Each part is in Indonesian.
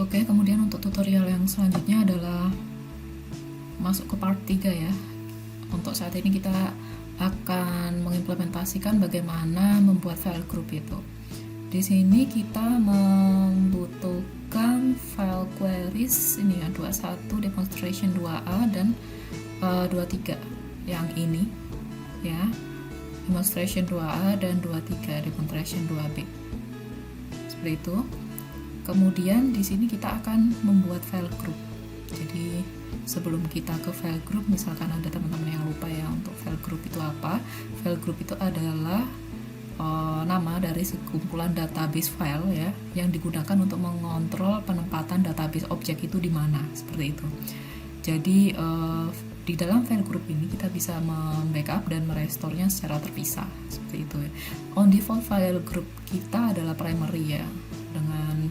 Oke, kemudian untuk tutorial yang selanjutnya adalah masuk ke part 3 ya. Untuk saat ini kita akan mengimplementasikan bagaimana membuat file group itu. Di sini kita membutuhkan file queries ini ya, 21 demonstration 2A dan 23 yang ini ya. Demonstration 2A dan 23 demonstration 2B. Seperti itu. Kemudian di sini kita akan membuat file group. Jadi sebelum kita ke file group, misalkan ada teman-teman yang lupa ya untuk file group itu apa. File group itu adalah nama dari sekumpulan database file ya yang digunakan untuk mengontrol penempatan database objek itu di mana, seperti itu. Jadi di dalam file group ini kita bisa membackup dan merestore-nya secara terpisah, seperti itu ya. On default file group kita adalah primary ya, dengan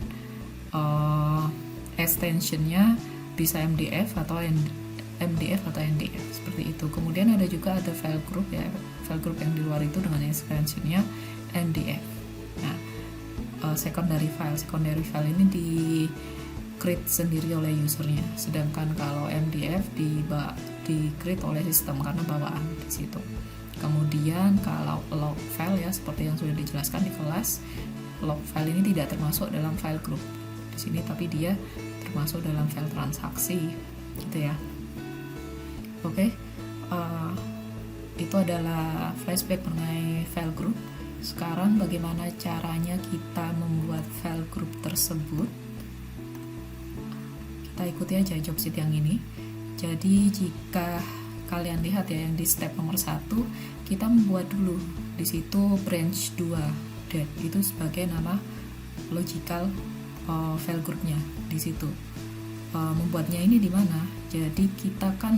extensionnya bisa MDF atau NDF, seperti itu. Kemudian ada juga ada file group ya, file group yang di luar itu dengan extensionnya NDF. Nah, secondary file ini di create sendiri oleh usernya, sedangkan kalau MDF di create oleh sistem karena bawaan di situ. Kemudian kalau log file ya, seperti yang sudah dijelaskan di kelas, log file ini tidak termasuk dalam file group di sini, tapi dia termasuk dalam file transaksi gitu ya. Oke, itu adalah flashback mengenai file group. Sekarang bagaimana caranya kita membuat file group tersebut? Kita ikuti aja job sheet yang ini. Jadi jika kalian lihat ya yang di step nomor 1, kita membuat dulu di situ branch 2 that itu sebagai nama logical file groupnya di situ. Membuatnya ini di mana? Jadi kita kan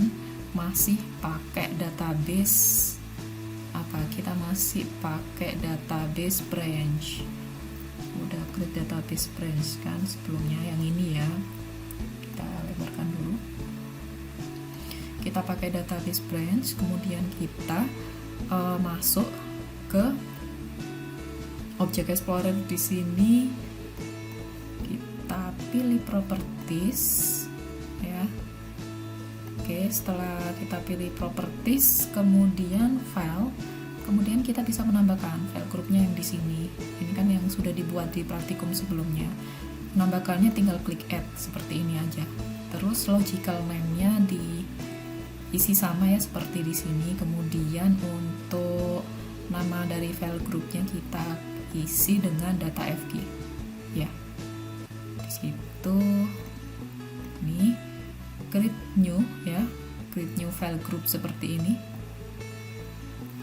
masih pakai database apa? Kita masih pakai database branch. Udah create database branch kan sebelumnya yang ini ya. Kita lebarkan dulu. Kita pakai database branch, kemudian kita masuk ke Object Explorer. Di sini kita pilih properties ya. Oke, setelah kita pilih properties, kemudian file, kemudian kita bisa menambahkan file groupnya yang di sini. Ini kan yang sudah dibuat di praktikum sebelumnya. Menambahkannya tinggal klik add seperti ini aja. Terus logical name-nya diisi sama ya seperti di sini. Kemudian untuk nama dari file groupnya kita isi dengan data fg ya. Di situ ini create new ya, create new file group seperti ini.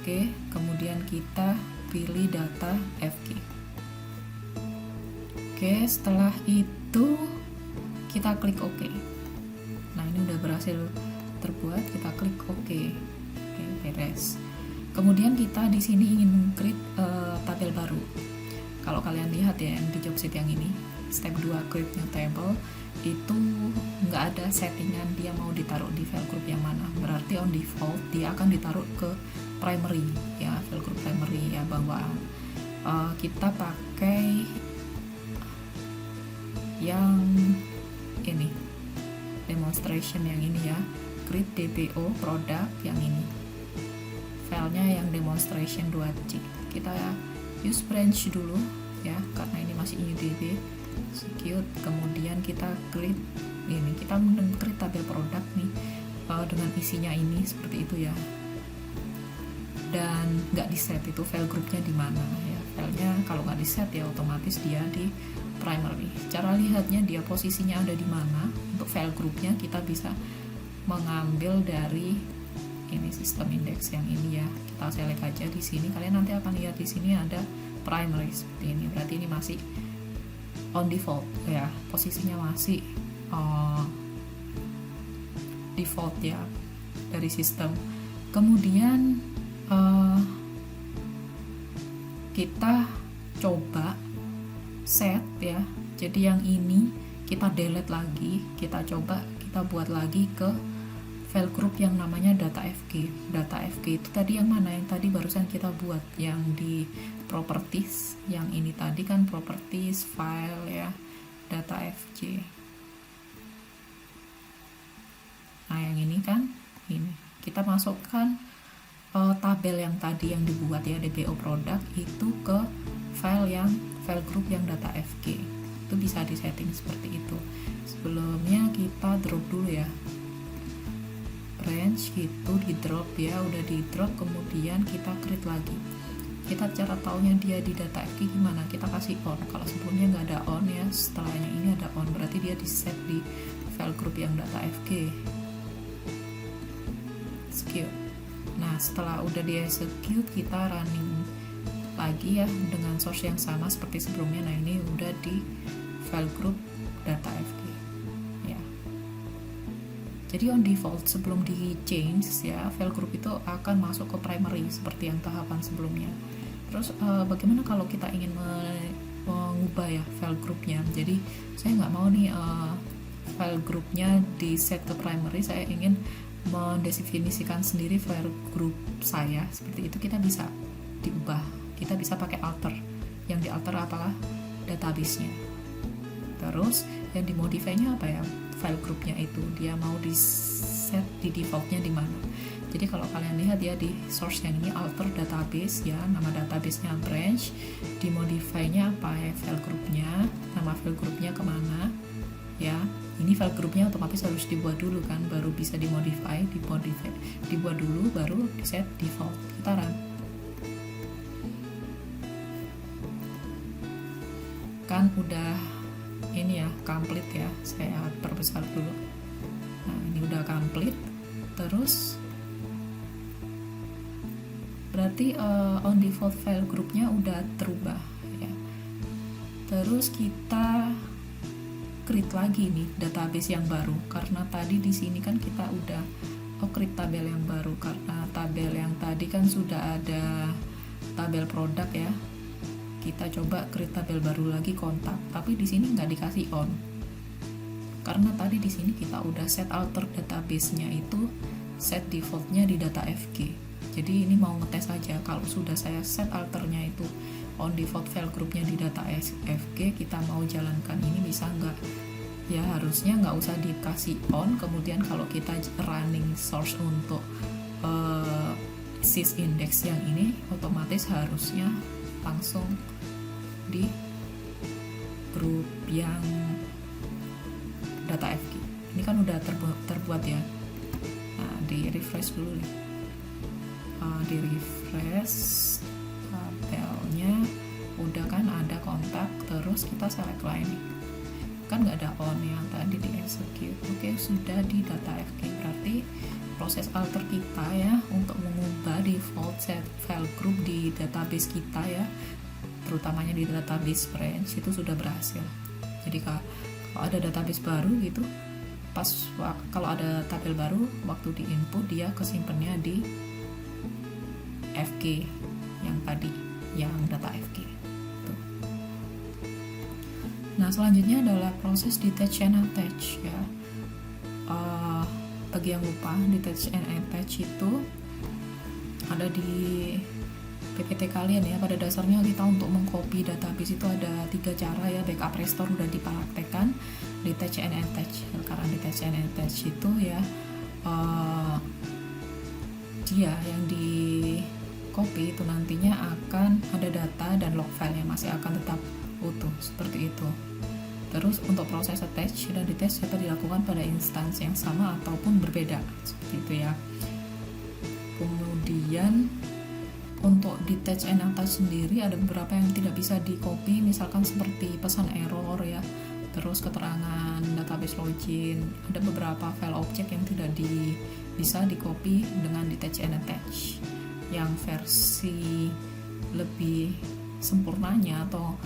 Oke, kemudian kita pilih data fg. Oke, setelah itu kita klik OK. Nah, ini udah berhasil terbuat, kita klik OK. Oke, beres. Kemudian kita di sini ingin create tabel baru. Kalau kalian lihat ya yang di job sheet yang ini, step 2 create new table, itu nggak ada settingan dia mau ditaruh di file group yang mana. Berarti on default dia akan ditaruh ke primary ya, file group primary ya bawaan. Kita pakai yang ini, demonstration yang ini ya, create dbo product yang ini, filenya yang demonstration 2C. Kita use branch dulu ya, karena ini masih UDB execute. Kemudian kita create ini, kita create tabel produk nih dengan isinya ini seperti itu ya, dan nggak di set itu file groupnya di mana ya. Filenya kalau nggak di set ya otomatis dia di primary. Cara lihatnya dia posisinya ada di mana. Untuk file groupnya kita bisa mengambil dari ini sistem index yang ini ya. Kita select aja di sini. Kalian nanti akan lihat di sini ada primary seperti ini. Berarti ini masih on default ya, posisinya masih default ya dari sistem. Kemudian kita coba set ya. Jadi yang ini kita delete lagi, kita coba kita buat lagi ke file group yang namanya data fg. Data fg itu tadi yang mana? Yang tadi barusan kita buat yang di properties, yang ini tadi kan properties file ya, data FJ. Nah yang ini kan, ini kita masukkan tabel yang tadi yang dibuat ya, DBO product itu ke file group yang data FG. Itu bisa disetting seperti itu. Sebelumnya kita drop dulu ya, branch gitu, di drop ya, udah di drop, kemudian kita create lagi. Kita cara taunya dia di data FG gimana, kita kasih on. Kalau sebelumnya nggak ada on ya, setelahnya ini ada on, berarti dia di set di file group yang data FG. Execute. Nah setelah udah di execute, kita running lagi ya dengan source yang sama seperti sebelumnya. Nah ini udah di file group data FG ya. Jadi on default sebelum di change ya, file group itu akan masuk ke primary seperti yang tahapan sebelumnya. Terus bagaimana kalau kita ingin mengubah ya file groupnya? Jadi saya nggak mau nih file groupnya di set ke primary, saya ingin mendefinisikan sendiri file group saya. Seperti itu kita bisa diubah, kita bisa pakai alter. Yang di alter apalah database-nya. Terus yang dimodify-nya apa ya, file groupnya itu dia mau di set di defaultnya di mana. Jadi kalau kalian lihat ya di source yang ini alter database ya, nama database-nya branch, dimodify-nya apa ya, file groupnya, nama file groupnya kemana ya. Ini file groupnya otomatis harus dibuat dulu kan, baru bisa dimodify, dibuat dulu baru di set default. Kita run. Kan udah ini ya, complete ya, saya perbesar dulu. Nah ini udah complete. Terus berarti on default file groupnya udah terubah ya. Terus kita create lagi nih database yang baru, karena tadi di sini kan kita udah create tabel yang baru, karena tabel yang tadi kan sudah ada tabel produk ya. Kita coba create tabel baru lagi, kontak, tapi di sini nggak dikasih on karena tadi di sini kita udah set alter database-nya itu set defaultnya di data FG. Jadi ini mau ngetes aja, kalau sudah saya set alternya itu on default file groupnya di data FG, kita mau jalankan ini bisa nggak ya. Harusnya nggak usah dikasih on, kemudian kalau kita running source untuk sys index yang ini, otomatis harusnya langsung di grup yang data FG. Ini kan udah terbuat ya. Nah di refresh dulu nih. Di refresh tabelnya udah kan ada kontak, terus kita select line nih, kan nggak ada on yang tadi di execute. Oke, sudah di data FG, berarti proses alter kita ya untuk mengubah default set file group di database kita ya, terutamanya di database branch itu sudah berhasil. Jadi kalau ada database baru gitu, pas kalau ada tabel baru, waktu di input dia kesimpannya di FG yang tadi, yang data FG. Tuh. Nah selanjutnya adalah proses detach and attach ya. Bagi yang lupa, detach and attach itu ada di PPT kalian ya. Pada dasarnya kita untuk mengcopy database itu ada 3 cara ya. Backup restore udah dipraktekkan, detach and attach. Karena detach and attach itu ya dia yang di copy itu nantinya akan ada data dan log file yang masih akan tetap utuh seperti itu. Terus untuk proses attach dan detach dapat dilakukan pada instansi yang sama ataupun berbeda seperti itu ya. Kemudian untuk detach and attach sendiri ada beberapa yang tidak bisa di copy, misalkan seperti pesan error ya, terus keterangan database login. Ada beberapa file objek yang tidak bisa di copy dengan detach and attach. Yang versi lebih sempurnanya atau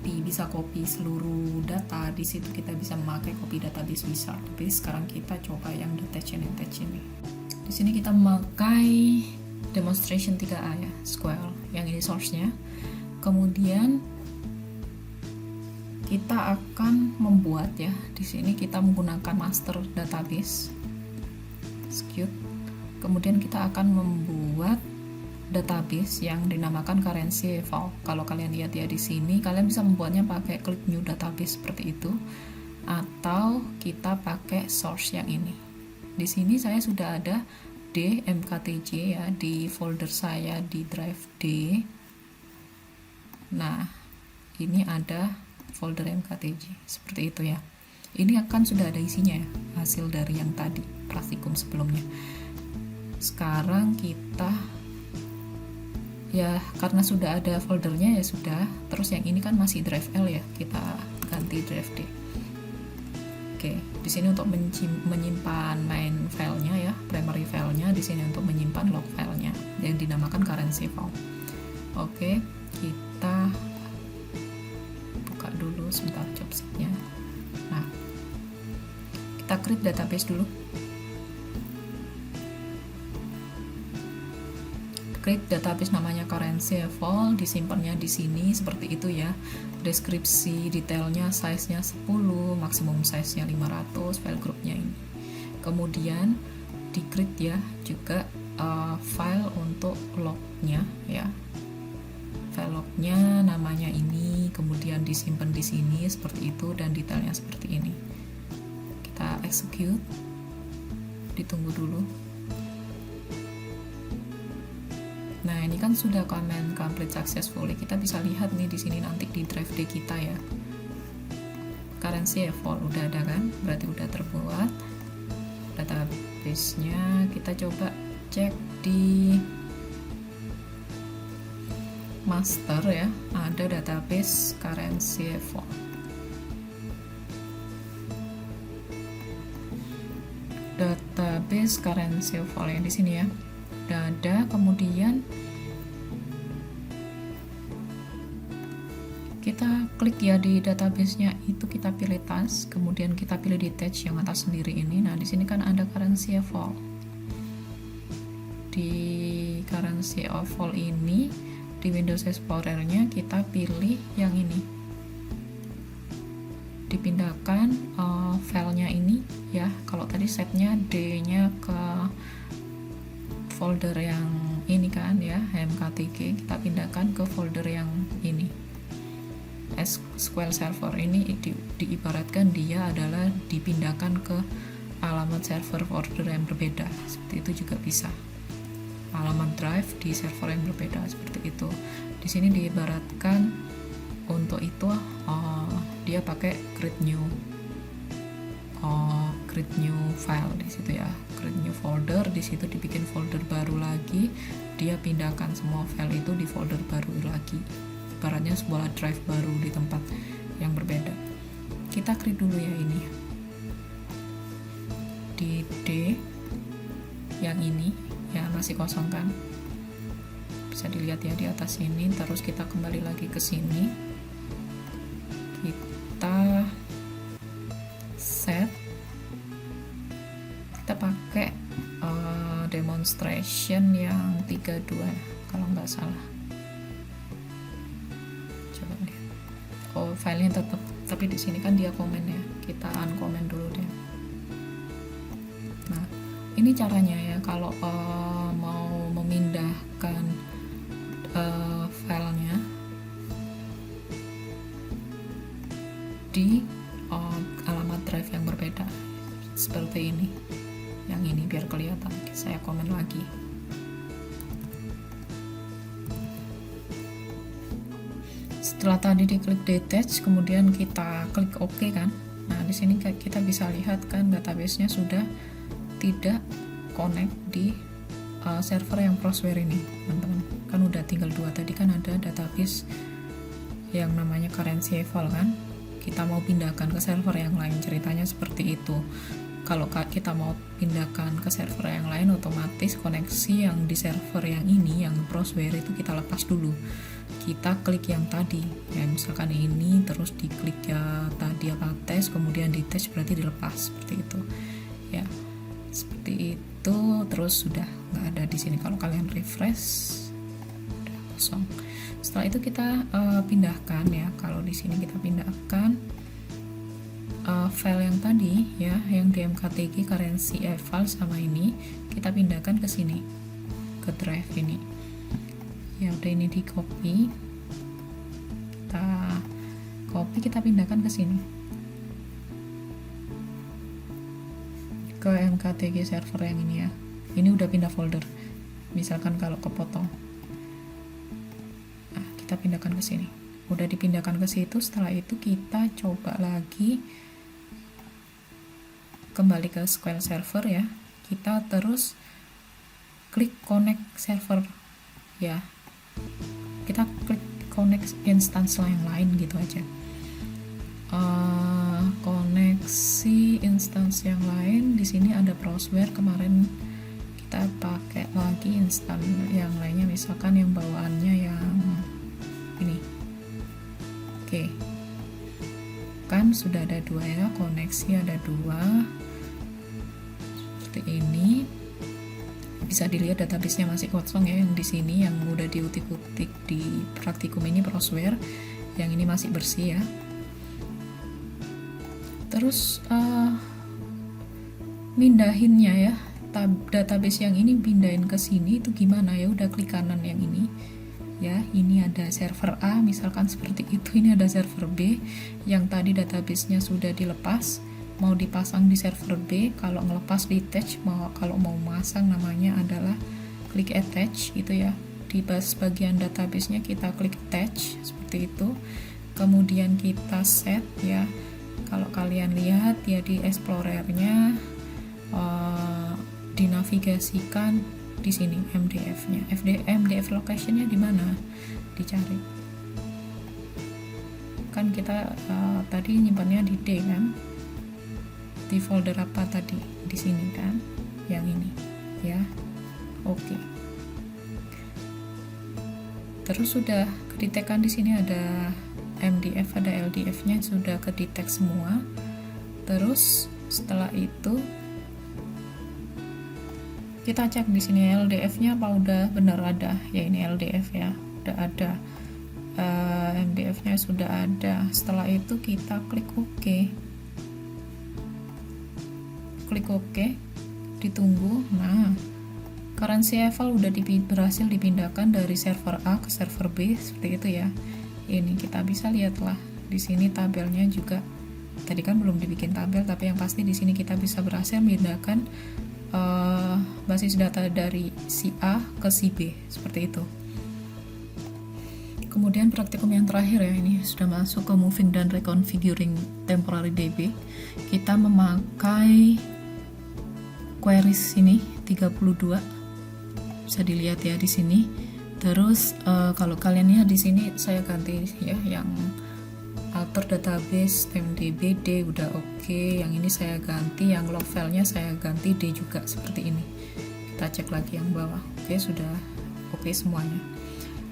bisa copy seluruh data, di situ kita bisa memakai copy database wizard. Tapi sekarang kita coba yang detach and attach ini. Di sini kita memakai demonstration 3A ya, SQL, yang ini source-nya. Kemudian kita akan membuat ya, di sini kita menggunakan master database execute. Kemudian kita akan membuat database yang dinamakan currency eval. Kalau kalian lihat ya di sini, kalian bisa membuatnya pakai klik new database seperti itu, atau kita pakai source yang ini. Di sini saya sudah ada DMKTJ ya di folder saya di drive D. Nah, ini ada folder MKTJ seperti itu ya. Ini akan sudah ada isinya ya, hasil dari yang tadi praktikum sebelumnya. Sekarang kita ya karena sudah ada foldernya ya sudah. Terus yang ini kan masih drive L ya, kita ganti drive D. Oke, di sini untuk menyimpan main filenya ya, primary filenya. Di sini untuk menyimpan log filenya yang dinamakan currency file. Oke, kita buka dulu sebentar job sheet-nya. Nah, kita create database dulu. Create database namanya currency eval, disimpannya di sini seperti itu ya. Deskripsi detailnya, size-nya 10, maksimum size-nya 500, file group-nya ini. Kemudian di create ya juga file untuk log-nya ya. File log-nya namanya ini, kemudian disimpan di sini seperti itu dan detailnya seperti ini. Kita execute, ditunggu dulu. Nah, ini kan sudah command complete successfully. Kita bisa lihat nih di sini nanti di drive D kita ya. Currency eval udah ada kan? Berarti udah terbuat. Database-nya kita coba cek di master ya. Ada database currency eval. Database currency eval yang di sini ya. Udah ada, kemudian kita klik ya di database-nya itu, kita pilih task, kemudian kita pilih detach yang atas sendiri ini. Nah, di sini kan ada currency eval. Di currency eval ini di Windows Explorer-nya kita pilih yang ini. Dipindahkan filenya ini ya. Kalau tadi setnya D-nya ke folder yang ini kan ya, MKTG, kita pindahkan ke folder yang ini. SQL Server ini diibaratkan dia adalah dipindahkan ke alamat server folder yang berbeda. Seperti itu juga bisa. Alamat drive di server yang berbeda seperti itu. Di sini diibaratkan untuk itu dia pakai create new file di situ ya, create new folder. Di situ dibikin folder baru lagi, dia pindahkan semua file itu di folder baru lagi, ibaratnya sebuah drive baru di tempat yang berbeda. Kita create dulu ya ini di D yang ini ya, masih kosong kan, bisa dilihat ya di atas ini. Terus kita kembali lagi ke sini, kita set, kita pakai demonstration yang 32 kalau nggak salah. Coba lihat. Oh, filenya tetap, tapi di sini kan dia komen ya, kita uncomment dulu deh. Nah, ini caranya ya kalau mau memindahkan filenya di alamat drive yang berbeda seperti ini. Yang ini biar kelihatan, saya komen lagi. Setelah tadi diklik detach, kemudian kita klik OK kan. Nah, di sini kita bisa lihat kan database-nya sudah tidak connect di server yang Prosware ini, teman-teman. Kan udah tinggal 2, tadi kan ada database yang namanya currency eval kan. Kita mau pindahkan ke server yang lain, ceritanya seperti itu. Kalau kita mau pindahkan ke server yang lain, otomatis koneksi yang di server yang ini, yang Prosware itu kita lepas dulu. Kita klik yang tadi, ya misalkan ini, terus diklik ya tadi apa tes, kemudian di tes berarti dilepas seperti itu. Ya, seperti itu. Terus sudah nggak ada di sini. Kalau kalian refresh, udah kosong. Setelah itu kita pindahkan ya. Kalau di sini kita pindahkan file yang tadi ya, yang DMKTG currency eval sama ini, kita pindahkan ke sini, ke drive ini. Ya udah, ini di copy, kita pindahkan ke sini, ke MKTG server yang ini ya. Ini udah pindah folder. Misalkan kalau kepotong, nah, kita pindahkan ke sini. Udah dipindahkan ke situ. Setelah itu kita coba lagi kembali ke SQL Server ya. Kita terus klik connect server ya. Kita klik connect instance yang lain gitu aja. Koneksi instance yang lain, di sini ada Prosware. Kemarin kita pakai lagi instan yang lainnya, misalkan yang bawaannya yang ini. Oke, kan sudah ada 2 ya, koneksi ada 2 seperti ini. Bisa dilihat database-nya masih kosong ya, yang di sini yang udah diutik-utik di praktikum ini Prosware, yang ini masih bersih ya. Terus mindahinnya ya, database yang ini pindahin ke sini itu gimana ya? Udah klik kanan yang ini ya. Ini ada server A misalkan seperti itu, ini ada server B yang tadi database-nya sudah dilepas, mau dipasang di server B. Kalau ngelepas detach, kalau mau masang namanya adalah klik attach gitu ya. Di bagian database-nya kita klik attach seperti itu, kemudian kita set ya. Kalau kalian lihat ya di Explorer-nya, dinavigasikan di sini MDF-nya. MDF location-nya di mana? Dicari. Kan kita tadi nyimpannya di D kan? Di folder apa tadi? Di sini kan? Yang ini ya. Oke. Terus sudah kedetekkan di sini ada MDF, ada LDF-nya sudah kedetek semua. Terus setelah itu kita cek di sini LDF-nya apa udah benar ada ya. Ini LDF ya, udah ada. MDF-nya sudah ada. Setelah itu kita klik OK. Klik OK, ditunggu. Nah, currency eval udah berhasil dipindahkan dari server A ke server B seperti itu ya. Ini kita bisa lihatlah di sini tabelnya juga. Tadi kan belum dibikin tabel, tapi yang pasti di sini kita bisa berhasil memindahkan basis data dari si A ke si B seperti itu. Kemudian praktikum yang terakhir ya, ini sudah masuk ke moving dan reconfiguring temporary DB. Kita memakai queries ini 32, bisa dilihat ya di sini. Terus kalau kalian lihat di sini saya ganti ya, yang alter database TMDB D udah oke. Yang ini saya ganti, yang log filenya saya ganti D juga seperti ini. Kita cek lagi yang bawah. Oke, sudah oke semuanya.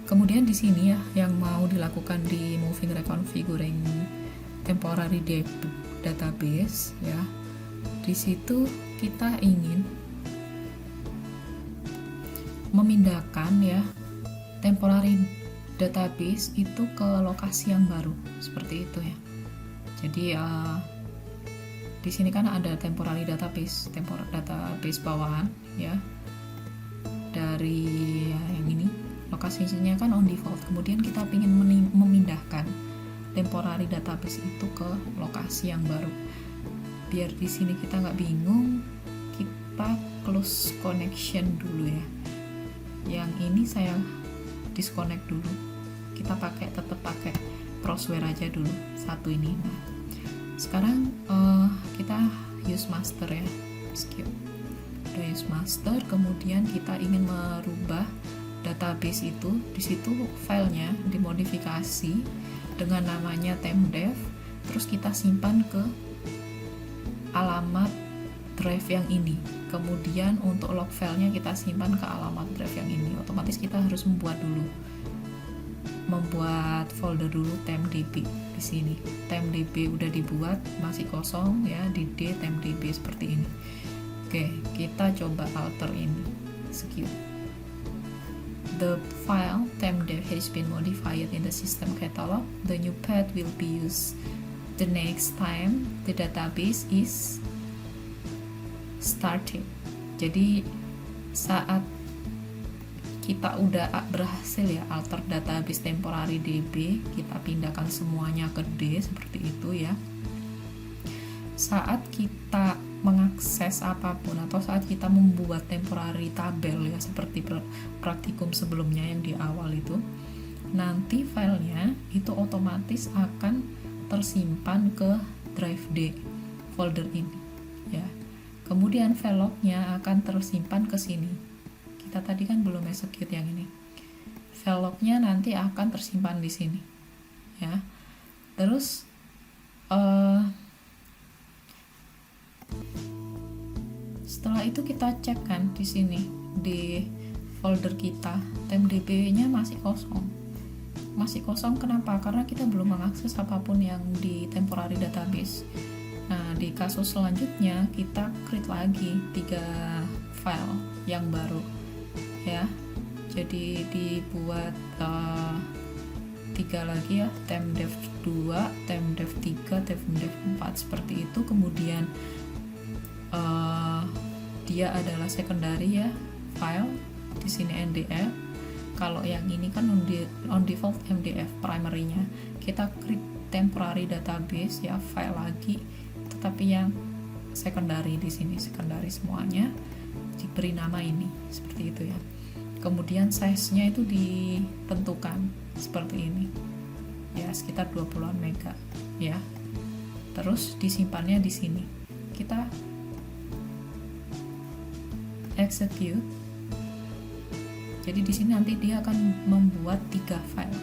Kemudian di sini ya, yang mau dilakukan di moving reconfiguring temporary database ya. Di situ kita ingin memindahkan ya temporary database itu ke lokasi yang baru seperti itu ya. Jadi di sini kan ada temporary database bawahan ya, dari yang ini lokasinya kan on default. Kemudian kita ingin memindahkan temporary database itu ke lokasi yang baru. Biar di sini kita nggak bingung, kita close connection dulu ya. Yang ini saya disconnect dulu. Kita tetap pakai Prosware aja dulu satu ini. Nah, sekarang kita use master ya. Skip. Udah use master, kemudian kita ingin merubah database itu. Di situ filenya dimodifikasi dengan namanya temdev. Terus kita simpan ke alamat drive yang ini. Kemudian untuk log filenya kita simpan ke alamat drive yang ini. Otomatis kita harus membuat folder dulu temdb di sini. Temdb udah dibuat, masih kosong ya, di D temdb seperti ini. Oke, kita coba alter ini. Secure. The file temdev has been modified in the system catalog. The new path will be used the next time the database is started. Jadi saat kita udah berhasil ya alter database temporary DB, kita pindahkan semuanya ke D seperti itu ya. Saat kita mengakses apapun atau saat kita membuat temporary tabel ya seperti praktikum sebelumnya yang di awal itu, nanti filenya itu otomatis akan tersimpan ke drive D folder ini ya. Kemudian file lognya akan tersimpan ke sini. Kita tadi kan belum execute yang ini. File lognya nanti akan tersimpan di sini ya. Terus setelah itu kita cek kan di sini di folder kita temdb-nya masih kosong. Kenapa? Karena kita belum mengakses apapun yang di temporary database. Nah, di kasus selanjutnya kita create lagi 3 file yang baru ya. Jadi dibuat 3 lagi ya, temdev 2, temdev 3, temdev 4 seperti itu. Kemudian dia adalah secondary ya file, di sini NDF. Kalau yang ini kan on default MDF primary-nya. Kita create temporary database ya file lagi, tetapi yang secondary di sini secondary semuanya diberi nama ini seperti itu ya. Kemudian size-nya itu ditentukan seperti ini ya, sekitar 20-an mega ya. Terus disimpannya di sini. Kita execute. Jadi di sini nanti dia akan membuat 3 file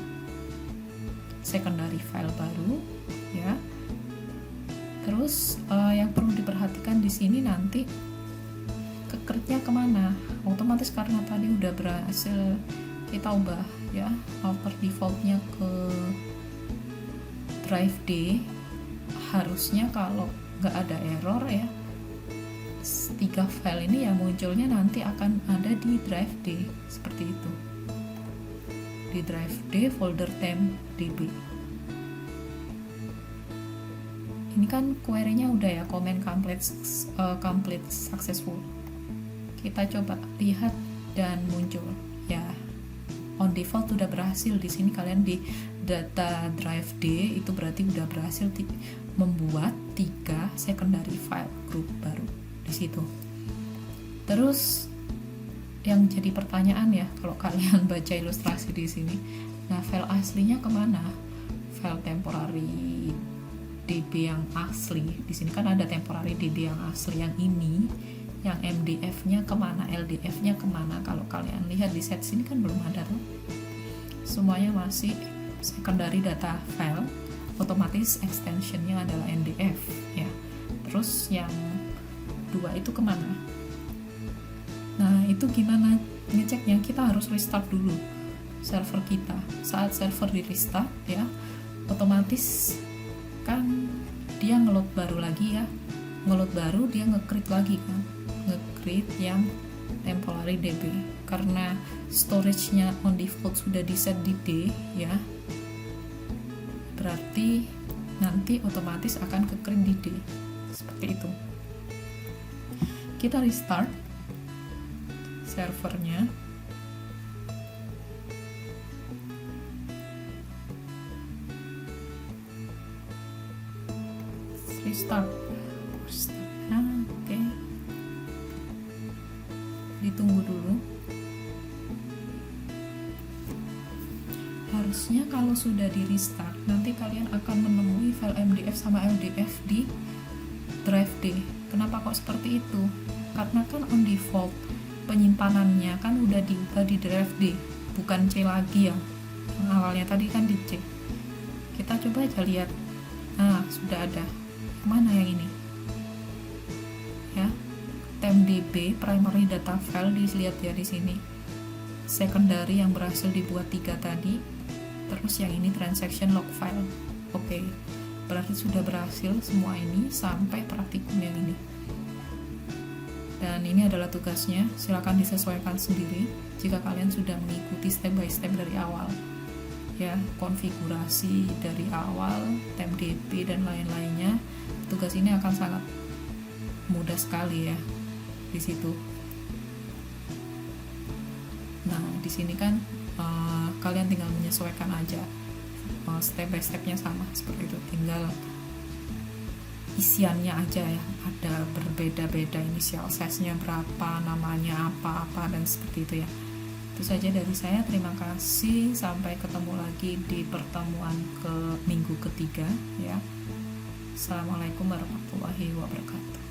secondary file baru ya. Terus yang perlu diperhatikan di sini nanti ke-create-nya kemana? Otomatis karena tadi udah berhasil kita ubah ya alter default-nya ke drive D, harusnya kalau nggak ada error ya 3 file ini ya munculnya nanti akan ada di drive D seperti itu, di drive D folder temdb. Ini kan query-nya udah ya comment complete successful. Kita coba lihat dan muncul ya on default udah berhasil. Di sini kalian di data drive D itu berarti udah berhasil membuat 3 secondary file group baru di situ. Terus yang jadi pertanyaan ya kalau kalian baca ilustrasi di sini, nah file aslinya kemana? File temporary DB yang asli di sini kan ada temporary DB yang asli yang ini, yang MDF-nya kemana, LDF-nya kemana? Kalau kalian lihat di set sini kan belum ada tuh, semuanya masih secondary data file, otomatis extensionnya adalah NDF ya. Terus yang 2 itu kemana? Nah itu gimana ngeceknya? Kita harus restart dulu server kita. Saat server di restart ya, otomatis kan dia ngeload baru lagi ya, ngeload baru dia nge-create lagi kan, nge-create yang temporary DB karena storage-nya on default sudah di set di D ya, berarti nanti otomatis akan ke-create di D seperti itu. Kita restart servernya. Restart. Oke. Ditunggu dulu. Harusnya kalau sudah di restart, nanti kalian akan menemui file MDF sama LDF di drive D. Kenapa kok seperti itu? Karena kan on default penyimpanannya kan udah diubah di drive D, bukan C lagi ya. Yang awalnya tadi kan di C. Kita coba aja lihat. Nah, sudah ada. Mana yang ini? Ya. temdb primary data file dilihat ya di sini. Secondary yang berhasil dibuat 3 tadi. Terus yang ini transaction log file. Oke. Berarti sudah berhasil semua ini sampai praktikum yang ini. Dan ini adalah tugasnya, silakan disesuaikan sendiri jika kalian sudah mengikuti step by step dari awal ya, konfigurasi dari awal, temdb dan lain-lainnya. Tugas ini akan sangat mudah sekali ya di situ. Nah, di sini kan kalian tinggal menyesuaikan aja, step by stepnya sama seperti itu, tinggal isiannya aja ya, ada berbeda-beda, inisial size-nya berapa, namanya apa dan seperti itu ya. Itu saja dari saya, terima kasih, sampai ketemu lagi di pertemuan ke minggu ketiga ya. Assalamualaikum warahmatullahi wabarakatuh.